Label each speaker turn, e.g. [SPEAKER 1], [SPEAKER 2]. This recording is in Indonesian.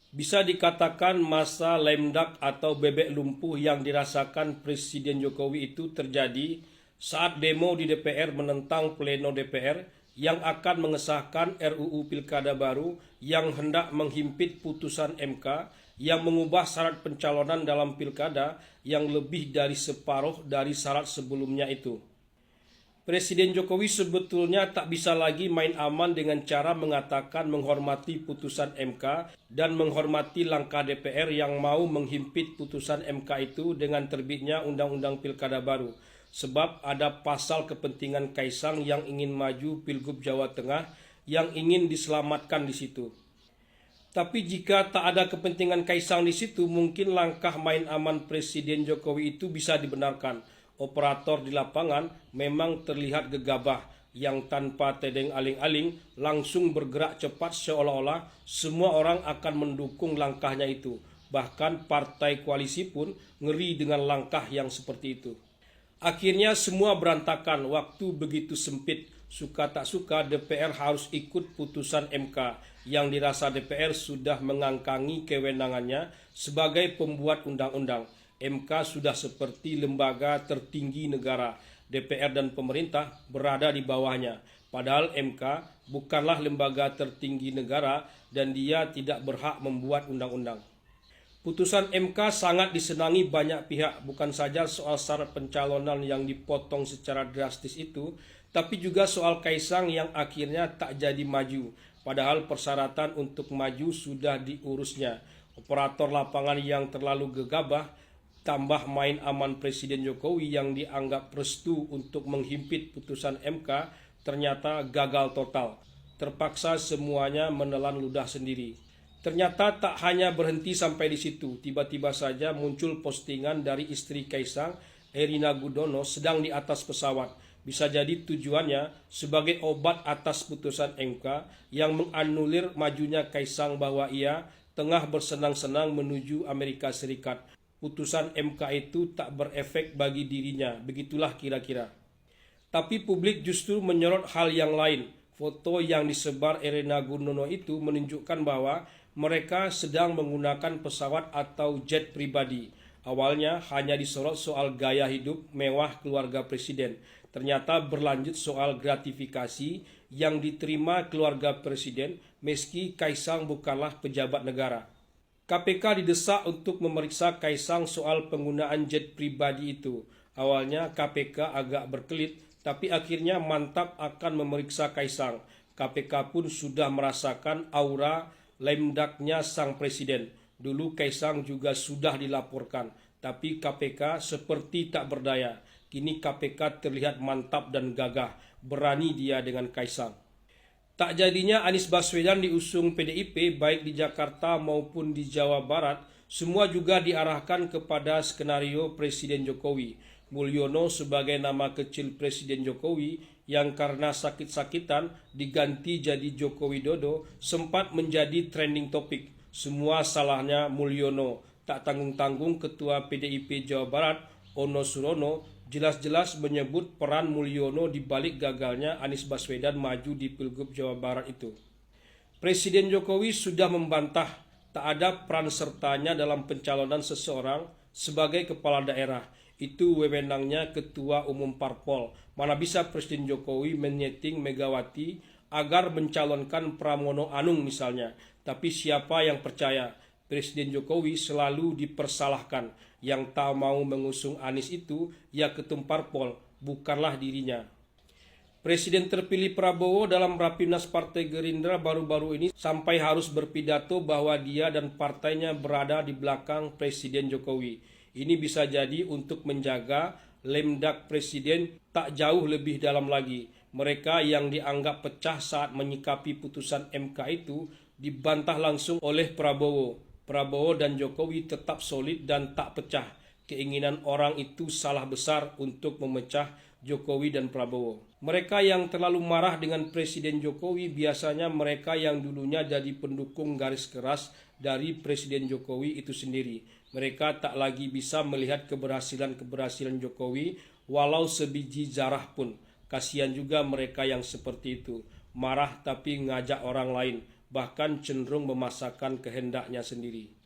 [SPEAKER 1] Bisa dikatakan masa lemdak atau bebek lumpuh yang dirasakan Presiden Jokowi itu terjadi saat demo di DPR menentang pleno DPR yang akan mengesahkan RUU Pilkada baru yang hendak menghimpit putusan MK yang mengubah syarat pencalonan dalam pilkada yang lebih dari separuh dari syarat sebelumnya itu. Presiden Jokowi sebetulnya tak bisa lagi main aman dengan cara mengatakan menghormati putusan MK dan menghormati langkah DPR yang mau menghimpit putusan MK itu dengan terbitnya Undang-Undang Pilkada baru. Sebab ada pasal kepentingan Kaisang yang ingin maju Pilgub Jawa Tengah yang ingin diselamatkan di situ. Tapi jika tak ada kepentingan Kaisang di situ, mungkin langkah main aman Presiden Jokowi itu bisa dibenarkan. Operator di lapangan memang terlihat gegabah yang tanpa tedeng aling-aling langsung bergerak cepat seolah-olah semua orang akan mendukung langkahnya itu. Bahkan partai koalisi pun ngeri dengan langkah yang seperti itu. Akhirnya semua berantakan, waktu begitu sempit. Suka tak suka DPR harus ikut putusan MK yang dirasa DPR sudah mengangkangi kewenangannya sebagai pembuat undang-undang. MK sudah seperti lembaga tertinggi negara. DPR dan pemerintah berada di bawahnya. Padahal MK bukanlah lembaga tertinggi negara dan dia tidak berhak membuat undang-undang. Putusan MK sangat disenangi banyak pihak, bukan saja soal syarat pencalonan yang dipotong secara drastis itu, tapi juga soal Kaisang yang akhirnya tak jadi maju. Padahal persyaratan untuk maju sudah diurusnya. Operator lapangan yang terlalu gegabah tambah main aman Presiden Jokowi yang dianggap restu untuk menghimpit putusan MK ternyata gagal total. Terpaksa semuanya menelan ludah sendiri. Ternyata tak hanya berhenti sampai di situ. Tiba-tiba saja muncul postingan dari istri Kaisang, Erina Gudono, sedang di atas pesawat. Bisa jadi tujuannya sebagai obat atas putusan MK yang menganulir majunya Kaisang bahwa ia tengah bersenang-senang menuju Amerika Serikat. Putusan MK itu tak berefek bagi dirinya, begitulah kira-kira. Tapi publik justru menyorot hal yang lain. Foto yang disebar Erina Gudono itu menunjukkan bahwa mereka sedang menggunakan pesawat atau jet pribadi. Awalnya hanya disorot soal gaya hidup mewah keluarga presiden. Ternyata berlanjut soal gratifikasi yang diterima keluarga presiden meski Kaisang bukanlah pejabat negara. KPK didesak untuk memeriksa Kaisang soal penggunaan jet pribadi itu. Awalnya KPK agak berkelit, tapi akhirnya mantap akan memeriksa Kaisang. KPK pun sudah merasakan aura lemdaknya sang presiden. Dulu Kaisang juga sudah dilaporkan, tapi KPK seperti tak berdaya. Kini KPK terlihat mantap dan gagah, berani dia dengan Kaisang. Tak jadinya Anies Baswedan diusung PDIP baik di Jakarta maupun di Jawa Barat, semua juga diarahkan kepada skenario Presiden Jokowi. Mulyono sebagai nama kecil Presiden Jokowi yang karena sakit-sakitan diganti jadi Joko Widodo sempat menjadi trending topik. Semua salahnya Mulyono. Tak tanggung-tanggung Ketua PDIP Jawa Barat, Ono Surono, jelas-jelas menyebut peran Mulyono di balik gagalnya Anies Baswedan maju di Pilgub Jawa Barat itu. Presiden Jokowi sudah membantah tak ada peran sertanya dalam pencalonan seseorang sebagai kepala daerah. Itu wewenangnya Ketua Umum Parpol. Mana bisa Presiden Jokowi menyeting Megawati agar mencalonkan Pramono Anung misalnya. Tapi siapa yang percaya? Presiden Jokowi selalu dipersalahkan. Yang tak mau mengusung Anies itu ya ketum parpol, bukanlah dirinya. Presiden terpilih Prabowo dalam Rapimnas Partai Gerindra baru-baru ini sampai harus berpidato bahwa dia dan partainya berada di belakang Presiden Jokowi. Ini bisa jadi untuk menjaga lemdak Presiden tak jauh lebih dalam lagi. Mereka yang dianggap pecah saat menyikapi putusan MK itu dibantah langsung oleh Prabowo. Prabowo dan Jokowi tetap solid dan tak pecah. Keinginan orang itu salah besar untuk memecah Jokowi dan Prabowo. Mereka yang terlalu marah dengan Presiden Jokowi biasanya mereka yang dulunya jadi pendukung garis keras dari Presiden Jokowi itu sendiri. Mereka tak lagi bisa melihat keberhasilan-keberhasilan Jokowi walau sebiji zarah pun. Kasihan juga mereka yang seperti itu. Marah tapi ngajak orang lain. bahkan cenderung memaksakan kehendaknya sendiri.